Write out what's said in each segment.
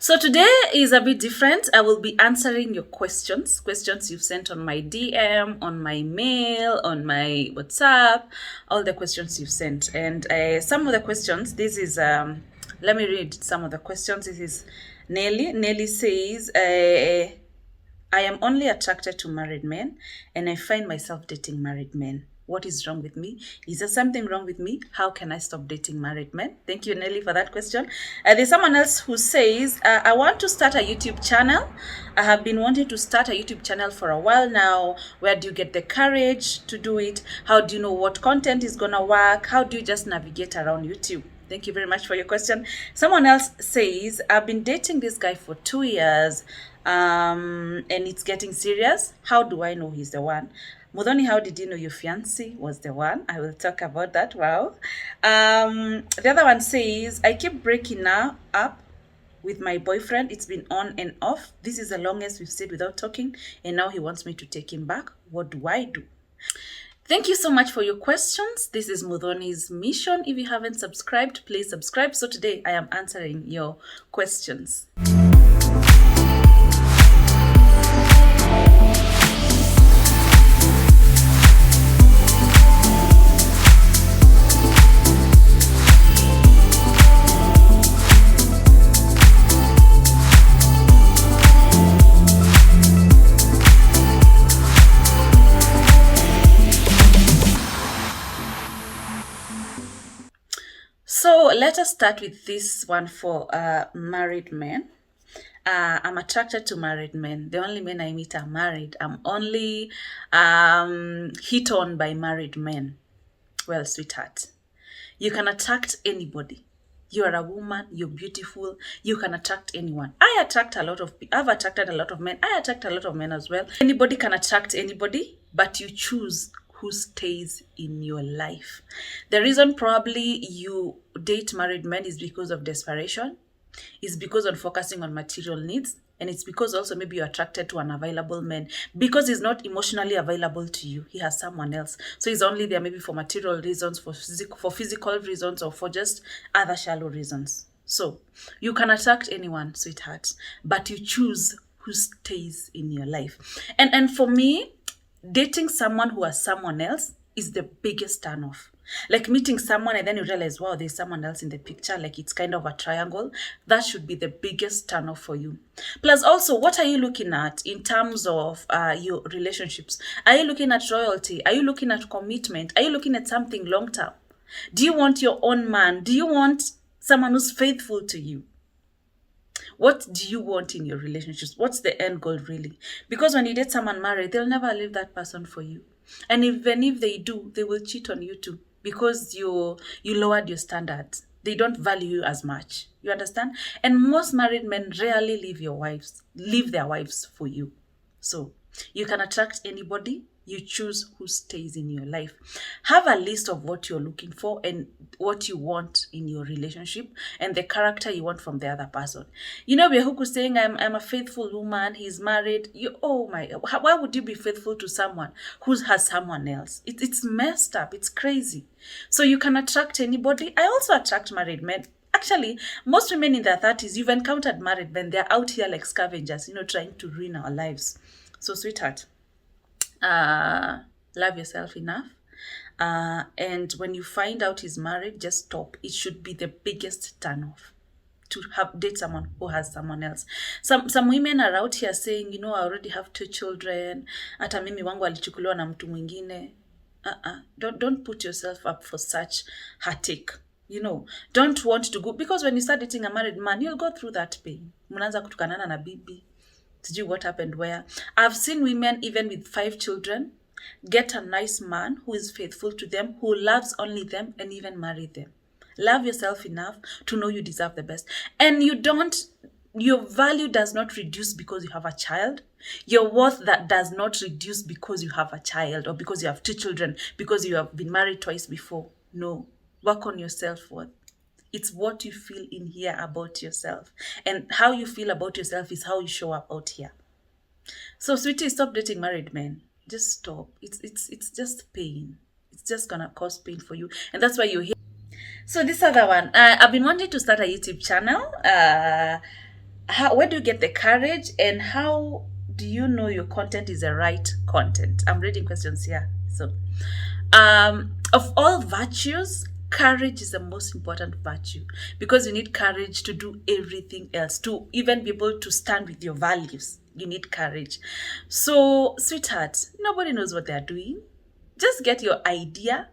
So today is a bit different. I will be answering your questions you've sent on my DM, on my mail, on my WhatsApp, all the questions you've sent. And some of the questions, this is, let me read some of the questions. This is Nelly. Nelly says, I am only attracted to married men and I find myself dating married men. What is wrong with me? Is there something wrong with me? How can I stop dating married men? Thank you, Nelly, for that question. There's someone else who says, I want to start a YouTube channel. I have been wanting to start a YouTube channel for a while now. Where do you get the courage to do it? How do you know what content is going to work? How do you just navigate around YouTube? Thank you very much for your question. Someone else says, I've been dating this guy for 2 years and it's getting serious. How do I know he's the one? Muthoni, how did you know your fiancé was the one? I will talk about that. Wow. The other one says, I keep breaking up with my boyfriend. It's been on and off. This is the longest we've stayed without talking, and now he wants me to take him back. What do I do? Thank you so much for your questions. This is Muthoni's mission. If you haven't subscribed, please subscribe. So today I am answering your questions. So let us start with this one for married men. I'm attracted to married men. The only men I meet are married. I'm only hit on by married men. Well, sweetheart, you can attract anybody. You are a woman, you're beautiful, you can attract anyone. I've attracted a lot of men. I attract a lot of men as well. Anybody can attract anybody, but you choose who stays in your life. The reason probably you date married men is because of desperation, is because of focusing on material needs, and it's because also maybe you're attracted to an available man because he's not emotionally available to you. He has someone else. So he's only there maybe for material reasons, for physical reasons, or for just other shallow reasons. So you can attract anyone, sweetheart, but you choose who stays in your life. And for me, dating someone who has someone else is the biggest turnoff. Like meeting someone and then you realize, wow, there's someone else in the picture, like it's kind of a triangle. That should be the biggest turnoff for you. Plus also, what are you looking at in terms of your relationships? Are you looking at loyalty? Are you looking at commitment? Are you looking at something long-term? Do you want your own man? Do you want someone who's faithful to you? What do you want in your relationships? What's the end goal really? Because when you date someone married, they'll never leave that person for you. And even if they do, they will cheat on you too because you lowered your standards. They don't value you as much. You understand? And most married men rarely leave their wives for you. So you can attract anybody. You choose who stays in your life. Have a list of what you're looking for and what you want in your relationship and the character you want from the other person. You know, Behuku saying, I'm a faithful woman, he's married. Why would you be faithful to someone who has someone else? It's messed up. It's crazy. So you can attract anybody. I also attract married men. Actually, most women in their 30s, you've encountered married men. They're out here like scavengers, trying to ruin our lives. So, sweetheart, love yourself enough, and when you find out he's married, just stop. It should be the biggest turn-off to date someone who has someone else. Some women are out here saying, I already have 2 children, hata mimi wangu alichukuliwa na mtu mwingine. Don't put yourself up for such heartache. Don't want to go, because when you start dating a married man, you'll go through that pain. Mnaanza kutukanana na bibi. Did you what happened where? I've seen women even with 5 children get a nice man who is faithful to them, who loves only them, and even marry them. Love yourself enough to know you deserve the best. And your value does not reduce because you have a child. Your worth that does not reduce because you have a child or because you have 2 children, because you have been married twice before. No, work on your self-worth. It's what you feel in here about yourself. And how you feel about yourself is how you show up out here. So, sweetie, stop dating married men. Just stop. It's just pain. It's just going to cause pain for you. And that's why you're here. So this other one, I've been wanting to start a YouTube channel. Where do you get the courage, and how do you know your content is the right content? I'm reading questions here. So, of all virtues, courage is the most important virtue, because you need courage to do everything else, to even be able to stand with your values. You need courage. So, sweetheart, nobody knows what they're doing. Just get your idea,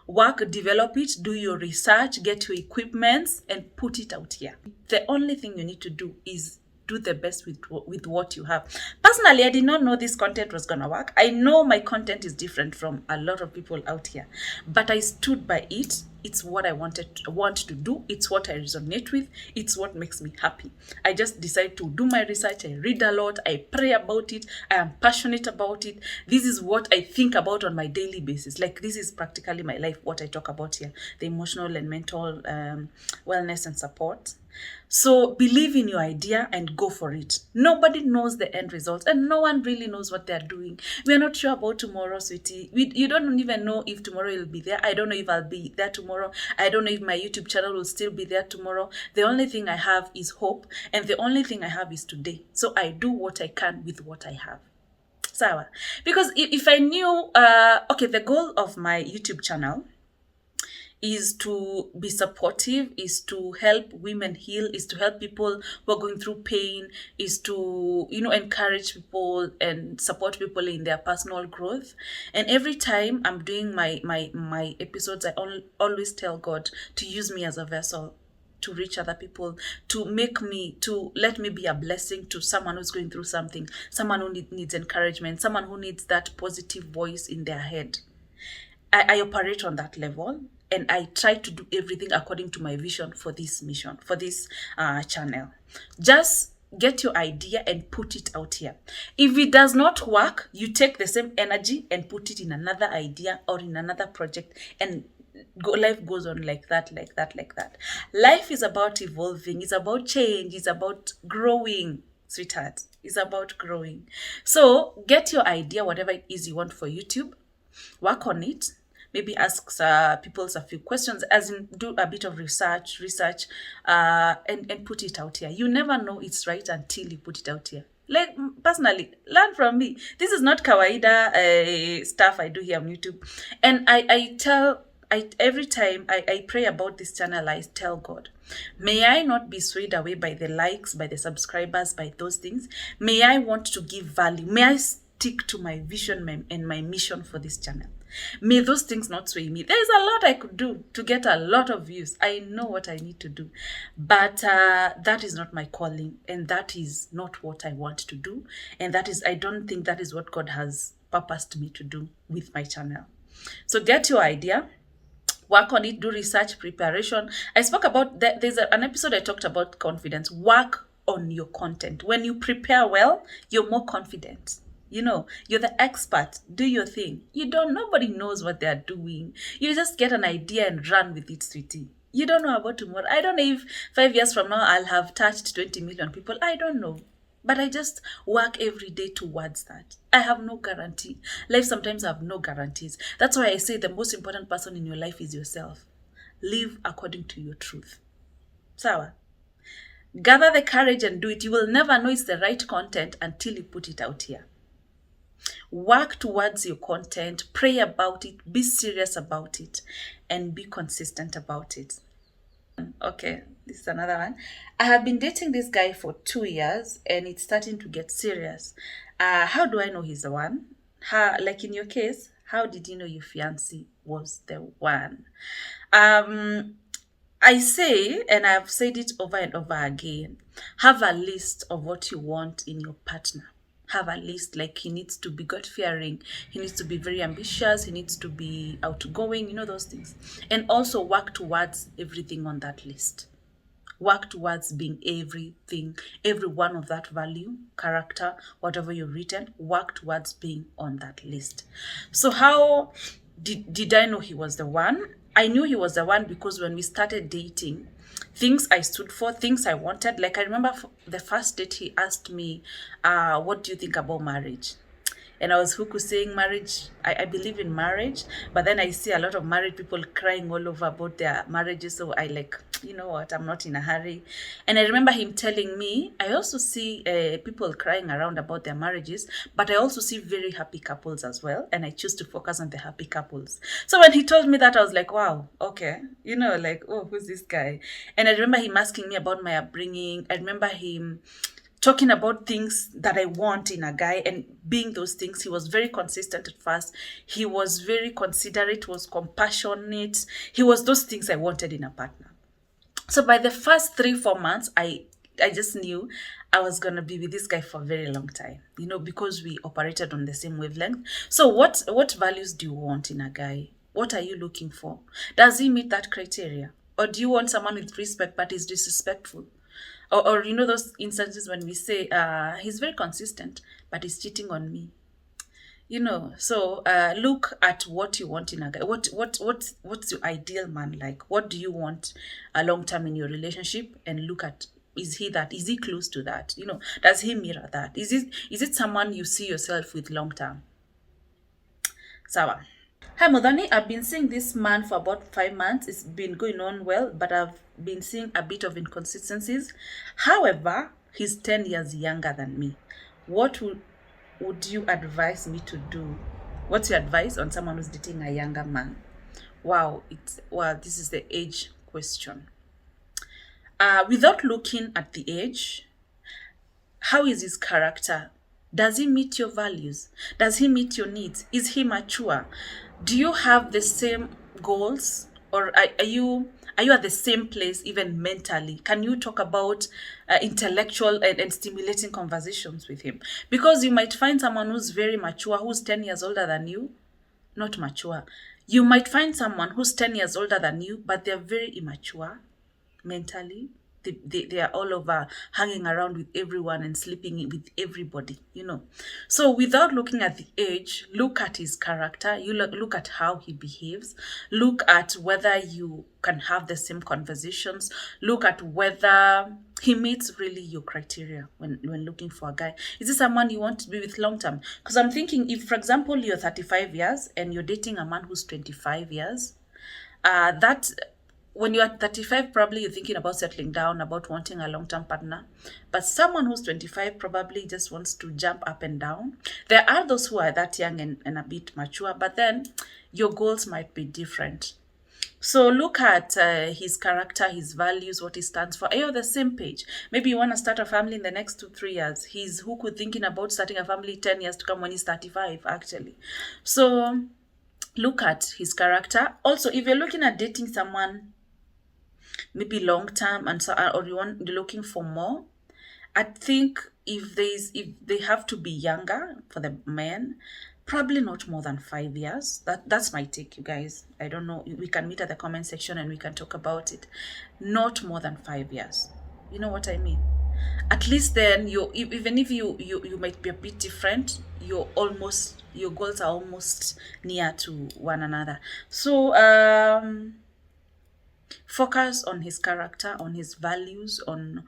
work, develop it, do your research, get your equipments, and put it out here. The only thing you need to do is do the best with what you have. Personally, I did not know this content was gonna work. I know my content is different from a lot of people out here, but I stood by it. It's what I want to do. It's what I resonate with. It's what makes me happy. I just decide to do my research. I read a lot. I pray about it. I am passionate about it. This is what I think about on my daily basis. Like, this is practically my life, what I talk about here, the emotional and mental wellness and support. So believe in your idea and go for it. Nobody knows the end results, and no one really knows what they're doing. We're not sure about tomorrow, sweetie. You don't even know if tomorrow you'll be there. I don't know if I'll be there tomorrow. I don't know if my YouTube channel will still be there tomorrow. The only thing I have is hope, and the only thing I have is today. So I do what I can with what I have. Sawa. Because if I knew, okay, the goal of my YouTube channel is to be supportive, is to help women heal, is to help people who are going through pain, is to, encourage people and support people in their personal growth. And every time I'm doing my episodes, I always tell God to use me as a vessel to reach other people, to let me be a blessing to someone who's going through something, someone who needs encouragement, someone who needs that positive voice in their head. I operate on that level, and I try to do everything according to my vision for this mission, for this channel. Just get your idea and put it out here. If it does not work, you take the same energy and put it in another idea or in another project, and life goes on like that. Life is about evolving. It's about change. It's about growing, sweetheart. It's about growing. So get your idea, whatever it is you want for YouTube. Work on it. Maybe ask people a few questions, as in do a bit of research, and put it out here. You never know it's right until you put it out here. Like, personally, learn from me. This is not kawaida stuff I do here on YouTube. And every time I pray about this channel, I tell God, may I not be swayed away by the likes, by the subscribers, by those things. May I want to give value. May I stick to my vision and my mission for this channel. May those things not sway me. There's a lot I could do to get a lot of views. I know what I need to do. But that is not my calling. And that is not what I want to do. And I don't think that is what God has purposed me to do with my channel. So get your idea. Work on it. Do research, preparation. I spoke about that. There's an episode I talked about confidence. Work on your content. When you prepare well, you're more confident. You're the expert. Do your thing. Nobody knows what they're doing. You just get an idea and run with it, sweetie. You don't know about tomorrow. I don't know if 5 years from now I'll have touched 20 million people. I don't know. But I just work every day towards that. I have no guarantee. Life sometimes have no guarantees. That's why I say the most important person in your life is yourself. Live according to your truth. Sawa? Gather the courage and do it. You will never know it's the right content until you put it out here. Work towards your content, pray about it, be serious about it, and be consistent about it. Okay, this is another one. I have been dating this guy for 2 years, and it's starting to get serious. How do I know he's the one? Like in your case, how did you know your fiancé was the one? I say, and I've said it over and over again, have a list of what you want in your partner. Have a list. Like, he needs to be God-fearing, he needs to be very ambitious, he needs to be outgoing, those things. And also work towards everything on that list. Work towards being everything, every one of that value, character, whatever you've written, work towards being on that list. So how did I know he was the one? I knew he was the one because when we started dating, things I stood for, things I wanted. Like, I remember the first date, he asked me, what do you think about marriage? And I was huku saying marriage, I believe in marriage, but then I see a lot of married people crying all over about their marriages. So I you know what, I'm not in a hurry. And I remember him telling me, I also see people crying around about their marriages, but I also see very happy couples as well, and I choose to focus on the happy couples. So when he told me that, I was like, wow, okay, you know, like, oh, who's this guy? And I remember him asking me about my upbringing. I remember him talking about things that I want in a guy and being those things. He was very consistent at first. He was very considerate, was compassionate. He was those things I wanted in a partner. So by the first 3-4 months, I just knew I was gonna be with this guy for a very long time, you know, because we operated on the same wavelength. So what values do you want in a guy? What are you looking for? Does he meet that criteria? Or do you want someone with respect but is disrespectful? Or you know those instances when we say he's very consistent but he's cheating on me, you know. So look at what you want in a guy. What's your ideal man like? What do you want a long term in your relationship? And look at, is he close to that, you know? Does he mirror that? Is it someone you see yourself with long term? Sawa. Hi Muthoni, I've been seeing this man for about 5 months. It's been going on well, but I've been seeing a bit of inconsistencies. However, he's 10 years younger than me. What would you advise me to do? What's your advice on someone who's dating a younger man? Wow, this is the age question. Without looking at the age, how is his character? Does he meet your values? Does he meet your needs? Is he mature? Do you have the same goals, or are you at the same place even mentally? Can you talk about intellectual and stimulating conversations with him? Because you might find someone who's very mature, who's 10 years older than you, not mature. You might find someone who's 10 years older than you, but they're very immature mentally. They are all over hanging around with everyone and sleeping with everybody, you know. So without looking at the age, look at his character. You look at how he behaves. Look at whether you can have the same conversations. Look at whether he meets really your criteria when looking for a guy. Is this someone you want to be with long term? Because I'm thinking, if, for example, you're 35 years and you're dating a man who's 25 years, that when you're 35, probably you're thinking about settling down, about wanting a long-term partner. But someone who's 25 probably just wants to jump up and down. There are those who are that young and a bit mature, but then your goals might be different. So look at his character, his values, what he stands for. Are you on the same page? Maybe you want to start a family in the next 2-3 years. He's who could thinking about starting a family 10 years to come when he's 35, actually. So look at his character. Also, if you're looking at dating someone maybe long term and so, or you're looking for more, I think if they have to be younger for the men, probably not more than 5 years. That's my take, you guys. I don't know. We can meet at the comment section and we can talk about it. Not more than 5 years. You know what I mean? At least then even if you might be a bit different, your goals are almost near to one another. So focus on his character, on his values, on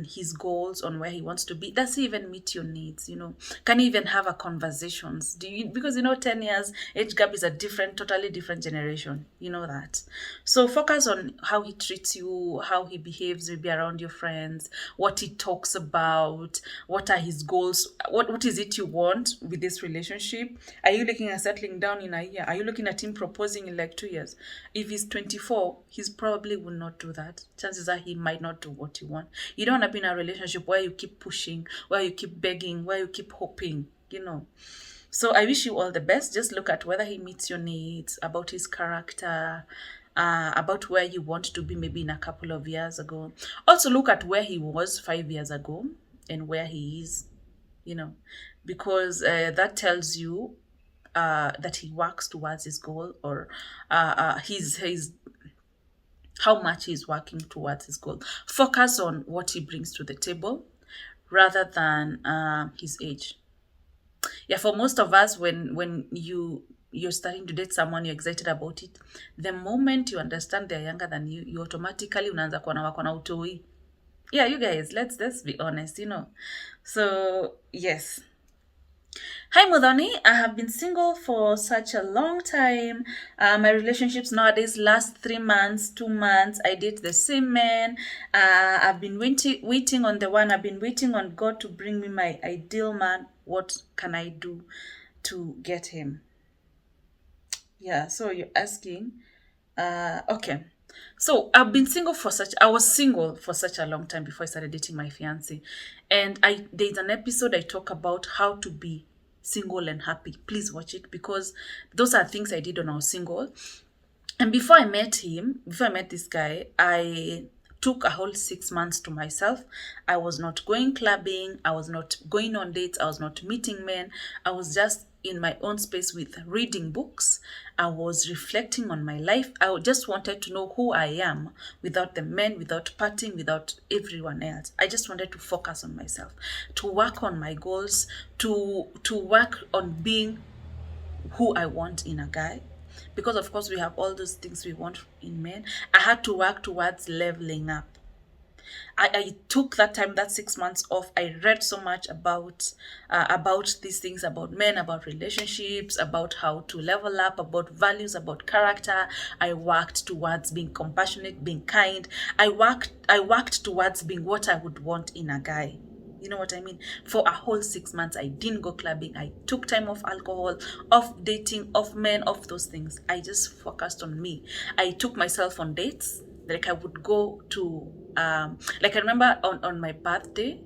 his goals, on where he wants to be. Does he even meet your needs? You know, can he even have a conversations? Because 10 years age gap is a totally different generation. You know that. So focus on how he treats you, how he behaves maybe around your friends, what he talks about, what are his goals, what is it you want with this relationship? Are you looking at settling down in a year? Are you looking at him proposing in like 2 years? If he's 24, he's probably will not do that. Chances are he might not do what you want. You don't want to be in a relationship where you keep pushing, where you keep begging, where you keep hoping, you know. So I wish you all the best. Just look at whether he meets your needs, about his character, about where you want to be maybe in a couple of years ago. Also look at where he was 5 years ago and where he is, you know, because that tells you that he works towards his goal, or he's how much he's working towards his goal. Focus on what he brings to the table rather than his age. Yeah, for most of us, when you're starting to date someone, you're excited about it. The moment you understand they're younger than you automatically unaanza kuona wako na utoi. Yeah, you guys, let's be honest, you know. So yes, Hi Muthoni, I have been single for such a long time. My relationships nowadays last 3 months, 2 months. I date the same man. I've been waiting on the one. I've been waiting on God to bring me my ideal man. What can I do to get him? Yeah, so you're asking. Okay. So I was single for such a long time before I started dating my fiance. And there's an episode I talk about how to be single and happy. Please watch it because those are things I did when I was single. And before I met this guy, I took a whole 6 months to myself. I was not going clubbing. I was not going on dates. I was not meeting men. I was just in my own space with reading books. I was reflecting on my life. I just wanted to know who I am without the men, without partying, without everyone else. I just wanted to focus on myself, to work on my goals, to work on being who I want in a guy. Because of course we have all those things we want in men. I had to work towards leveling up. I took that time, that 6 months off. I read so much about these things, about men, about relationships, about how to level up, about values, about character. I worked towards being compassionate, being kind. I worked towards being what I would want in a guy. You know what I mean? For a whole 6 months, I didn't go clubbing. I took time off alcohol, off dating, off men, off those things. I just focused on me. I took myself on dates. Like I would go to, like I remember on my birthday,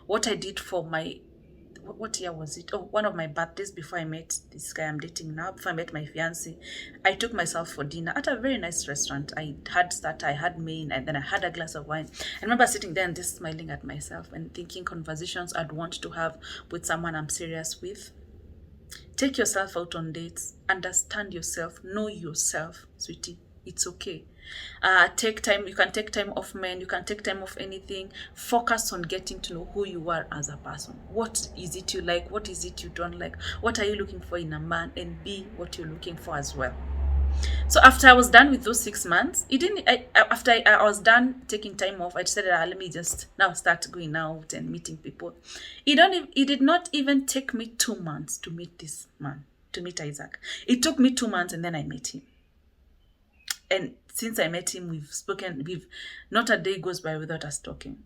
what I did for my, what year was it? Oh, one of my birthdays before I met this guy I'm dating now, before I met my fiance, I took myself for dinner at a very nice restaurant. I had starter, I had main, and then I had a glass of wine. I remember sitting there and just smiling at myself and thinking conversations I'd want to have with someone I'm serious with. Take yourself out on dates. Understand yourself. Know yourself, sweetie. It's okay. Take time. You can take time off men. You can take time off anything. Focus on getting to know who you are as a person. What is it you like? What is it you don't like? What are you looking for in a man? And be what you're looking for as well. So after I was done with those 6 months, it didn't. After I was done taking time off, I decided, let me just now start going out and meeting people. It did not even take me 2 months to meet this man, to meet Isaac. It took me 2 months, and then I met him. And since I met him, we've spoken. Not a day goes by without us talking.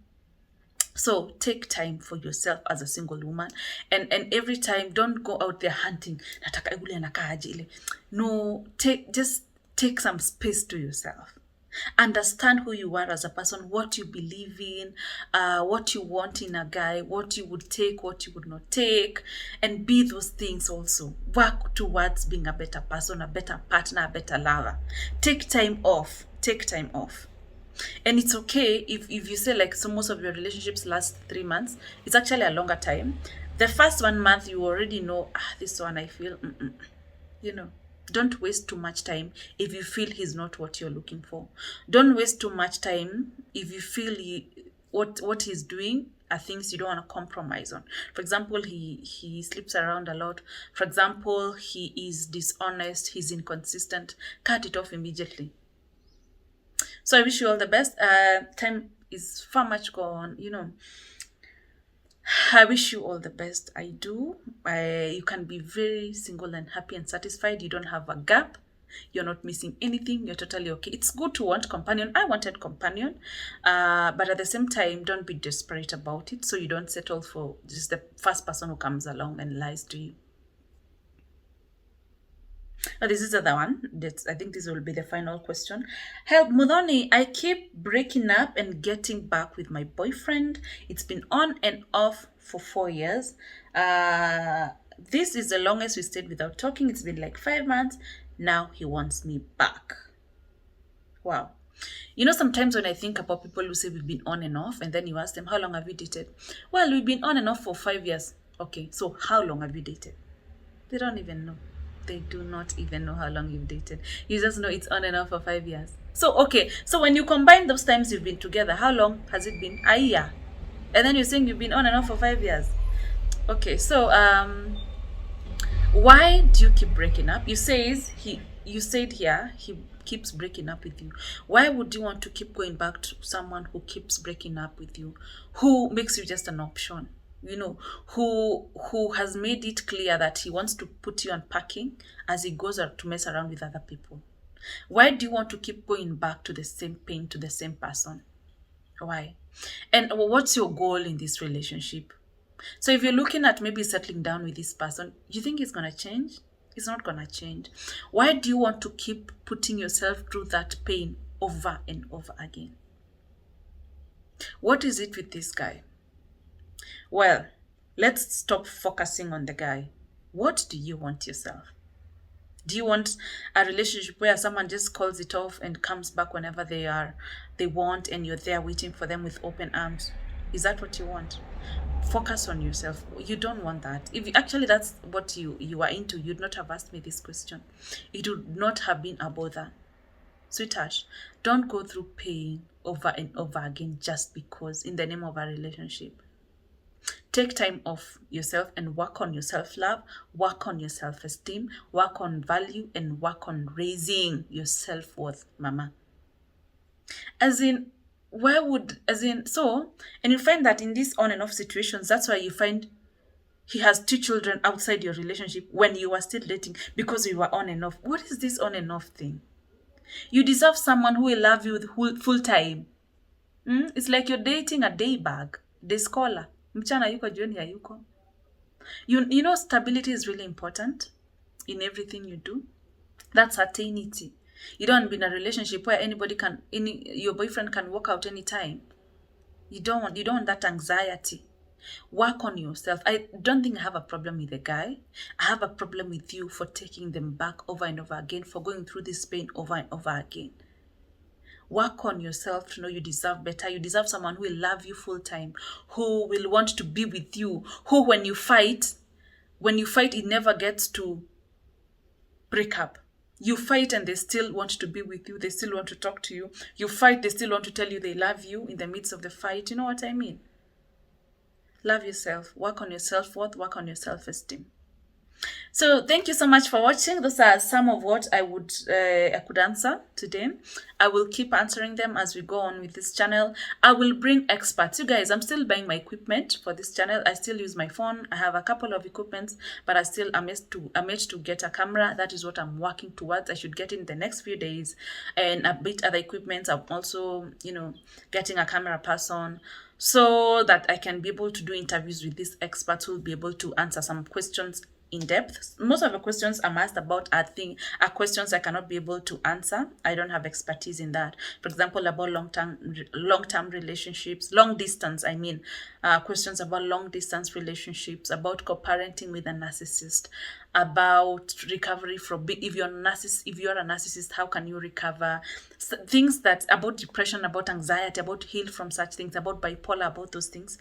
So take time for yourself as a single woman, and every time, don't go out there hunting. No, just take some space to yourself. Understand who you are as a person, what you believe in, what you want in a guy, what you would take, what you would not take, and be those things also. Work towards being a better person, a better partner, a better lover. Take time off. Take time off. And it's okay if you say, like, so most of your relationships last 3 months. It's actually a longer time. The first 1 month, you already know, this one I feel, don't waste too much time if you feel he's not what you're looking for. Don't waste too much time if you feel what he's doing are things you don't want to compromise on. For example, he sleeps around a lot. For example, he is dishonest, he's inconsistent. Cut it off immediately. So I wish you all the best. Time is far much gone, I wish you all the best. I do. You can be very single and happy and satisfied. You don't have a gap. You're not missing anything. You're totally okay. It's good to want companion. I wanted companion. But at the same time, don't be desperate about it. So you don't settle for just the first person who comes along and lies to you. Oh, this is the other one. I think this will be the final question. Help, Muthoni. I keep breaking up and getting back with my boyfriend. It's been on and off for 4 years. This is the longest we stayed without talking. It's been like 5 months. Now he wants me back. Wow. Sometimes when I think about people who say we've been on and off, and then you ask them, how long have you dated? Well, we've been on and off for 5 years. Okay, so how long have you dated? They don't even know. They do not even know how long you've dated. You just know it's on and off for 5 years. So, okay. So when you combine those times you've been together, how long has it been? A year. And then you're saying you've been on and off for 5 years. Okay. So, why do you keep breaking up? You said here he keeps breaking up with you. Why would you want to keep going back to someone who keeps breaking up with you? Who makes you just an option? who has made it clear that he wants to put you on parking as he goes to mess around with other people? Why do you want to keep going back to the same pain, to the same person? Why? And what's your goal in this relationship? So if you're looking at maybe settling down with this person, you think it's going to change? It's not going to change. Why do you want to keep putting yourself through that pain over and over again? What is it with this guy? Well, let's stop focusing on the guy. What do you want yourself? Do you want a relationship where someone just calls it off and comes back whenever they want, and you're there waiting for them with open arms? Is that what you want? Focus on yourself. You don't want that. If actually that's what you are into, you'd not have asked me this question. It would not have been a bother. Sweetheart, don't go through pain over and over again just because in the name of a relationship. Take time off yourself and work on your self-love, work on your self-esteem, work on value, and work on raising your self-worth, mama. And you find that in these on and off situations, that's why you find he has 2 children outside your relationship when you were still dating because you were on and off. What is this on and off thing? You deserve someone who will love you full time. It's like you're dating a day bag, day scholar. Mchana yuko, jioni hayuko. You know, stability is really important in everything you do. That's certainty. You don't want to be in a relationship where your boyfriend can walk out anytime. You don't want that anxiety. Work on yourself. I don't think I have a problem with the guy. I have a problem with you for taking them back over and over again, for going through this pain over and over again. Work on yourself to know you deserve better. You deserve someone who will love you full time, who will want to be with you, who when you fight, it never gets to break up. You fight and they still want to be with you. They still want to talk to you. You fight, they still want to tell you they love you in the midst of the fight. You know what I mean? Love yourself. Work on your self-worth. Work on your self-esteem. So thank you so much for watching. Those are some of what I could answer today. I will keep answering them as we go on with this channel. I will bring experts. You guys, I'm still buying my equipment for this channel. I still use my phone. I have a couple of equipments, but I'm yet to get a camera. That is what I'm working towards. I should get in the next few days, and a bit other equipment. I'm also, getting a camera person, so that I can be able to do interviews with these experts who will be able to answer some questions in depth. Most of the questions I'm asked about are questions I cannot be able to answer. I don't have expertise in that. For example, about long-term relationships, long distance. Questions about long distance relationships, about co-parenting with a narcissist, about recovery from if you're a narcissist, how can you recover? Things that about depression, about anxiety, about heal from such things, about bipolar, about those things.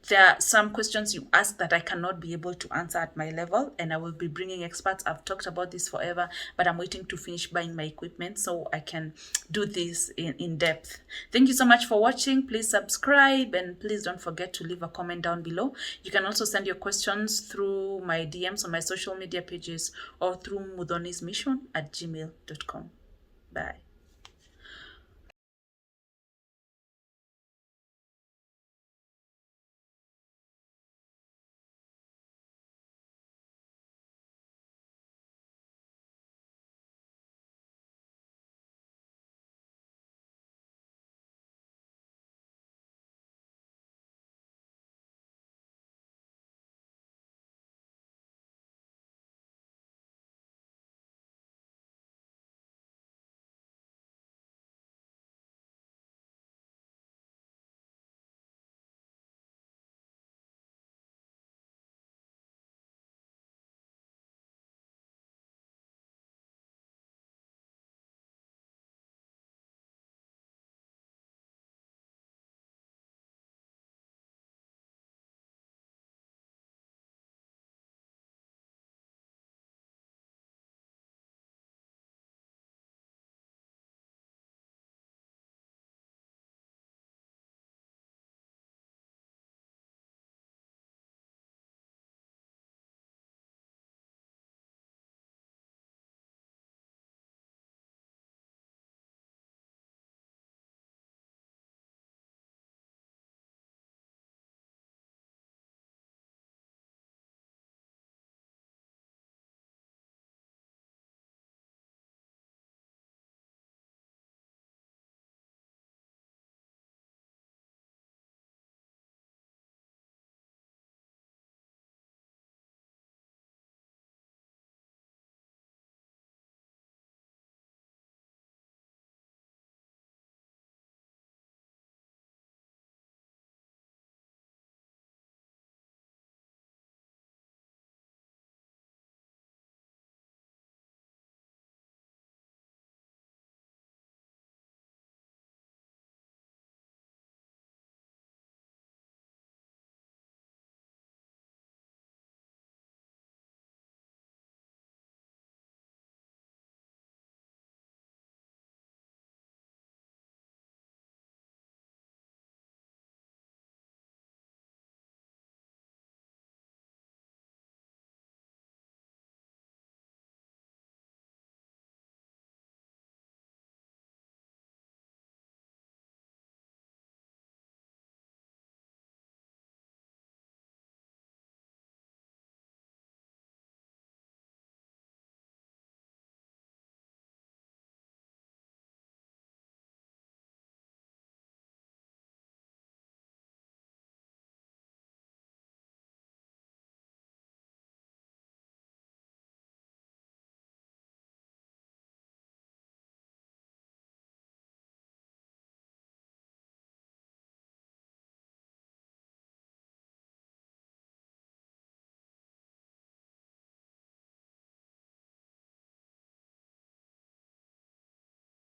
There are some questions you ask that I cannot be able to answer at my level, and I will be bringing experts. I've talked about this forever, but I'm waiting to finish buying my equipment so I can do this in depth. Thank you so much for watching. Please subscribe, and please don't forget to leave a comment down below. You can also send your questions through my DMs on my social media pages or through muthoni'smission@gmail.com. Bye.